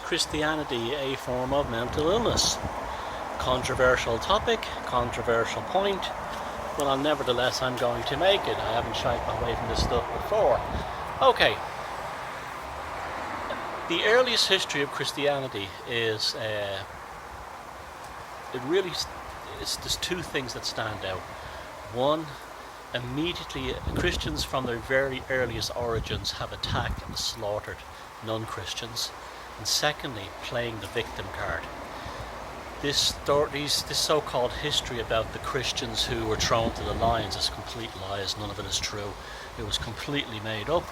Christianity a form of mental illness? Controversial topic, controversial point. Well, nevertheless, I'm going to make it. I haven't shied away from this stuff before. Okay. The earliest history of Christianity is, there's two things that stand out. One, immediately Christians from their very earliest origins have attacked and slaughtered non-Christians. And secondly, playing the victim card. This so-called history about the Christians who were thrown to the lions is complete lies. None of it is true. It was completely made up,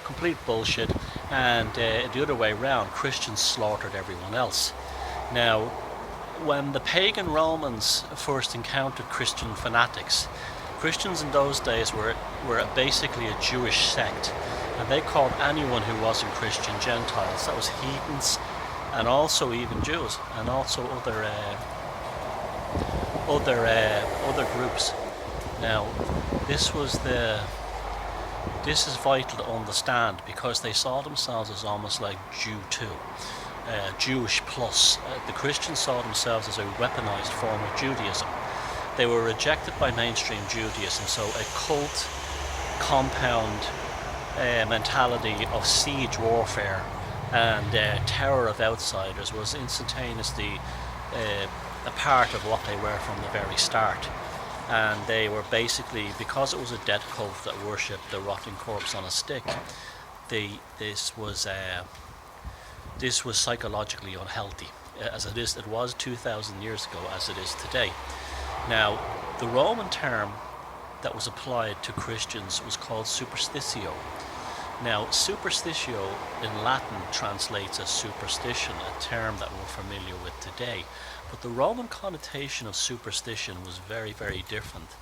complete bullshit. And the other way around, Christians slaughtered everyone else. Now, when the pagan Romans first encountered Christian fanatics, Christians in those days were basically a Jewish sect, and they called anyone who wasn't Christian Gentiles. That was heathens, and also even Jews, and also other groups. Now, this is vital to understand, because they saw themselves as almost like Jew too. Jewish plus. The Christians saw themselves as a weaponized form of Judaism. They were rejected by mainstream Judaism, so a cult compound mentality of siege warfare and terror of outsiders was instantaneously a part of what they were from the very start. And they were basically, because it was a dead cult that worshipped the rotting corpse on a stick, this was psychologically unhealthy, as it was 2,000 years ago, as it is today. Now, the Roman term that was applied to Christians was called superstitio. Now, superstitio in Latin translates as superstition, a term that we're familiar with today. But the Roman connotation of superstition was very, very different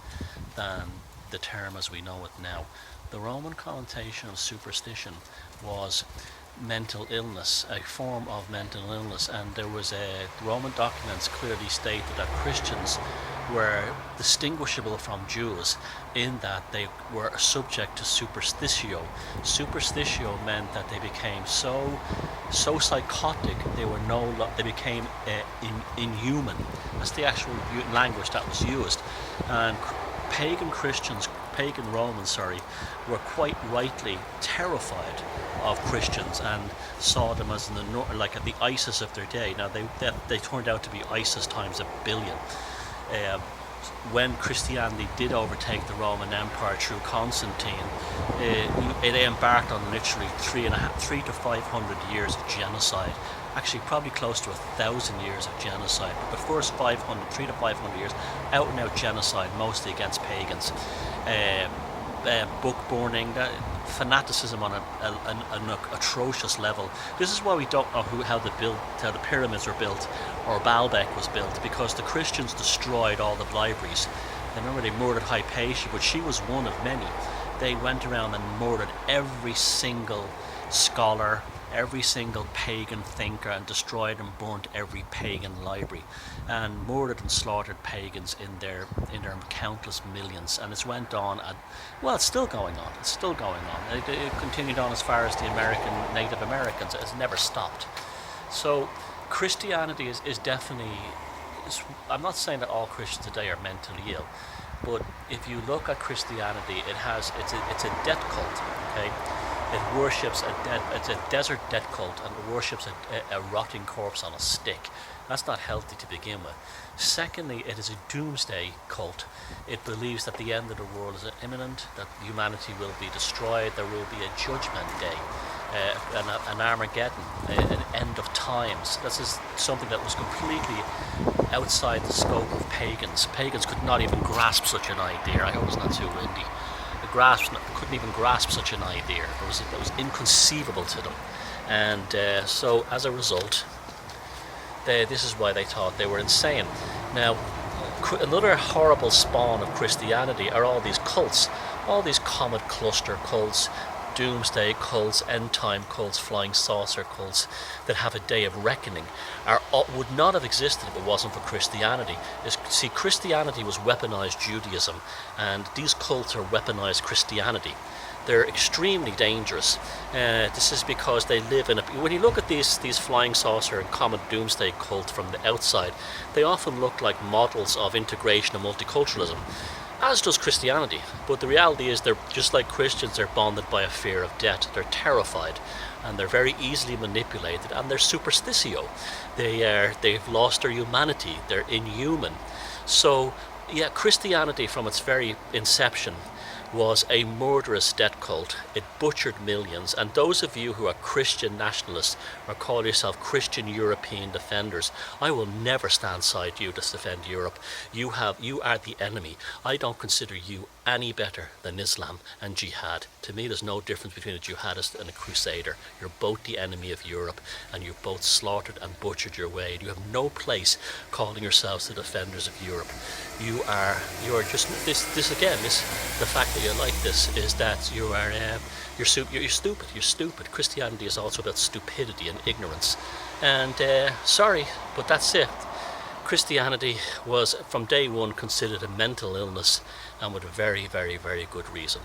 than the term as we know it now. The Roman connotation of superstition was mental illness, a form of mental illness, and there was Roman documents clearly stated that Christians were distinguishable from Jews in that they were subject to superstitio. Superstitio meant that they became so psychotic they became inhuman. That's the actual language that was used, and pagan Romans, were quite rightly terrified of Christians and saw them as like the ISIS of their day. Now they turned out to be ISIS times 1 billion. When Christianity did overtake the Roman Empire through Constantine, it embarked on literally 300 to 500 years of genocide. Actually, probably close to 1,000 years of genocide. But the first 3 to 500 years, out and out genocide, mostly against pagans. Book burning, fanaticism on an atrocious level. This is why we don't know how the pyramids were built or Baalbek was built, because the Christians destroyed all the libraries. I remember they murdered Hypatia, but she was one of many. They went around and murdered every single scholar, every single pagan thinker, and destroyed and burnt every pagan library, and murdered and slaughtered pagans in their countless millions. And it's went on it's still going on. It continued on as far as the Native Americans. It has never stopped. So Christianity is definitely, I'm not saying that all Christians today are mentally ill, but if you look at Christianity, it's a death cult, okay? It worships it's a desert death cult, and it worships a rotting corpse on a stick. That's not healthy to begin with. Secondly, it is a doomsday cult. It believes that the end of the world is imminent, that humanity will be destroyed, there will be a judgment day, an Armageddon, an end of times. This is something that was completely outside the scope of pagans. Pagans could not even grasp such an idea. I hope it's not too windy. Couldn't even grasp such an idea. It was inconceivable to them, and so as a result, this is why they thought they were insane. Now, another horrible spawn of Christianity are all these cults, all these comet cluster cults, doomsday cults, end time cults, flying saucer cults that have a day of reckoning would not have existed if it wasn't for Christianity. See, Christianity was weaponized Judaism, and these cults are weaponized Christianity. they're extremely dangerous. This is because they live in a... When you look at these flying saucer and common doomsday cult from the outside, they often look like models of integration and multiculturalism, as does Christianity. But the reality is, they're just like Christians, they're bonded by a fear of death. They're terrified, and they're very easily manipulated, and they're superstitio. They've lost their humanity. They're inhuman. So yeah, Christianity from its very inception was a murderous death cult. It butchered millions, and those of you who are Christian nationalists or call yourself Christian European defenders, I will never stand side you to defend Europe. You are the enemy. I don't consider you any better than Islam and jihad. To me, there's no difference between a jihadist and a crusader. You're both the enemy of Europe, and you've both slaughtered and butchered your way. You have no place calling yourselves the defenders of Europe. You are just the fact that you're like this is that you're stupid. You're stupid. Christianity is also about stupidity and ignorance. And sorry, but that's it. Christianity was from day one considered a mental illness, and with a very, very, very good reason.